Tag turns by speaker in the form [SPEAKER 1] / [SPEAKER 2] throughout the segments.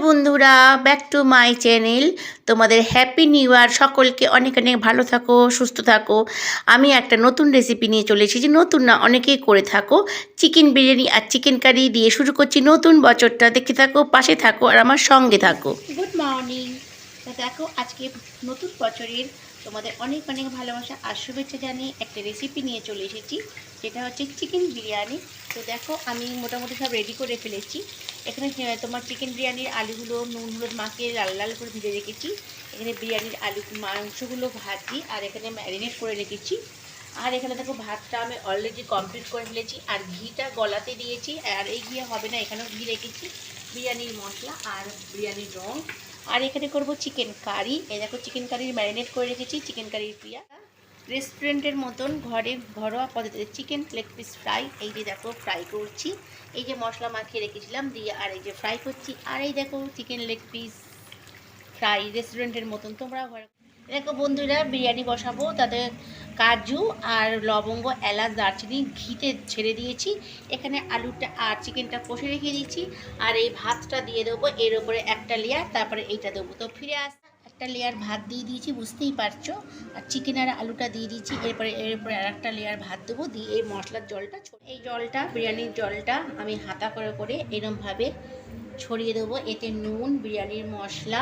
[SPEAKER 1] বন্ধুরা, back to my channel. তোমাদের happy new year. সকলকে অনেক অনেক ভালো থাকো, সুস্থ থাকো। আমি একটা নতুন রেসিপি নিয়ে চলে এসেছি, নতুন না অনেকেই করে থাকো। চিকেন বিরিয়ানি আর চিকেন কারি দিয়ে শুরু করছি নতুন বছরটা। দেখতে থাকো, পাশে থাকো আর আমার সঙ্গে থাকো। Good morning. তো দেখো, আজকে নতুন বছরের তোমাদের অনেক অনেক ভালোবাসা আর শুভেচ্ছা জানিয়ে একটা রেসিপি নিয়ে চলে এসেছি, যেটা হচ্ছে চিকেন বিরিয়ানি। তো দেখো, আমি মোটামুটি সব রেডি করে ফেলেছি। এখানে তোমার চিকেন বিরিয়ানির আলুগুলো নুন হলুদ মাখিয়ে লাল লাল করে ভেজে রেখেছি। এখানে বিরিয়ানির আলু মাংসগুলো ভাজি আর এখানে ম্যারিনেট করে রেখেছি। আর এখানে দেখো, ভাতটা আমি অলরেডি কমপ্লিট করে ফেলেছি আর ঘিটা গলাতে দিয়েছি। আর এই ঘি হবে না, এখানেও ঘি রেখেছি, বিরিয়ানির মশলা আর বিরিয়ানির রং। আর এখানে করব চিকেন কারি। এই দেখো, চিকেন কারির ম্যারিনেট করে রেখেছি, চিকেন কারির পিয়া। রেস্টুরেন্টের মতন ঘরোয়া পদ্ধতিতে চিকেন লেগ পিস ফ্রাই। এই যে দেখো, ফ্রাই করছি। এই যে মশলা মাখিয়ে রেখেছিলাম দিয়ে, আর এই যে ফ্রাই করছি। আর এই দেখো, চিকেন লেগ পিস ফ্রাই রেস্টুরেন্টের মতন। তোমরা ঘরে দেখো বন্ধুরা, বিরিয়ানি বসাবো, তাতে কাজু আর লবঙ্গ, এলাচ, দারচিনি ঘিতে ছেড়ে দিয়েছি। এখানে আলুটা আর চিকেনটা কষে রেখে দিয়েছি। আর এই ভাতটা দিয়ে দেবো এর উপরে একটা লেয়ার, তারপরে এইটা দেবো। তো ফিরে আস, একটা লেয়ার ভাত দিয়ে দিয়েছি, বুঝতেই পারছো। আর চিকেন আর আলুটা দিয়ে দিয়েছি, এরপরে এর উপরে আর একটা লেয়ার ভাত দেবো, দিয়ে এই মশলার জলটা, এই জলটা বিরিয়ানির জলটা আমি হাতা করে করে এরমভাবে ছড়িয়ে দেবো। এতে নুন, বিরিয়ানির মশলা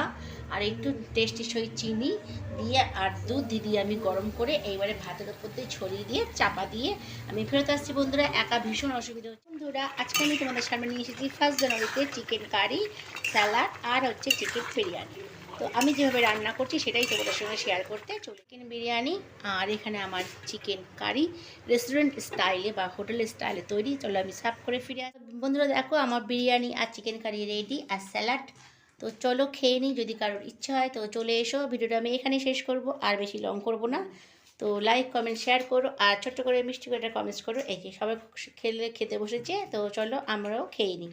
[SPEAKER 1] আর একটু টেস্টি সই চিনি দিয়ে আর দুধ দিয়ে আমি গরম করে এইবারে ভাতের উপর দিয়ে ছড়িয়ে দিয়ে চাপা দিয়ে আমি ফেরত আসছি। বন্ধুরা, একা ভীষণ অসুবিধা হচ্ছে। বন্ধুরা, আজকে আমি তোমাদের সামনে নিয়ে এসেছি 1 জানুয়ারিতে চিকেন কারি, স্যালাড আর হচ্ছে চিকেন বিরিয়ানি। তো আমি যেভাবে রান্না করছি সেটাই তোমাদের সঙ্গে শেয়ার করতে চলি। চিকেন বিরিয়ানি আর এখানে আমার চিকেন কারি রেস্টুরেন্ট স্টাইলে বা হোটেল স্টাইলে তৈরি। চলো আমি সার্ভ করে ফিরে আসি। বন্ধুরা দেখো, আমার বিরিয়ানি আর চিকেন কারি রেডি আর স্যালাড। তো চলো খেয়ে নিই, যদি কারোর ইচ্ছা হয় তো চলে এসো। ভিডিওটা আমি এখানে শেষ করব, আর বেশি লং করব না। তো লাইক কমেন্ট শেয়ার করো আর ছোট্ট করে মিষ্টি করে একটা কমেন্টস করো। এই যে সবাই খেতে বসেছে, তো চলো আমরাও খেয়ে নিই।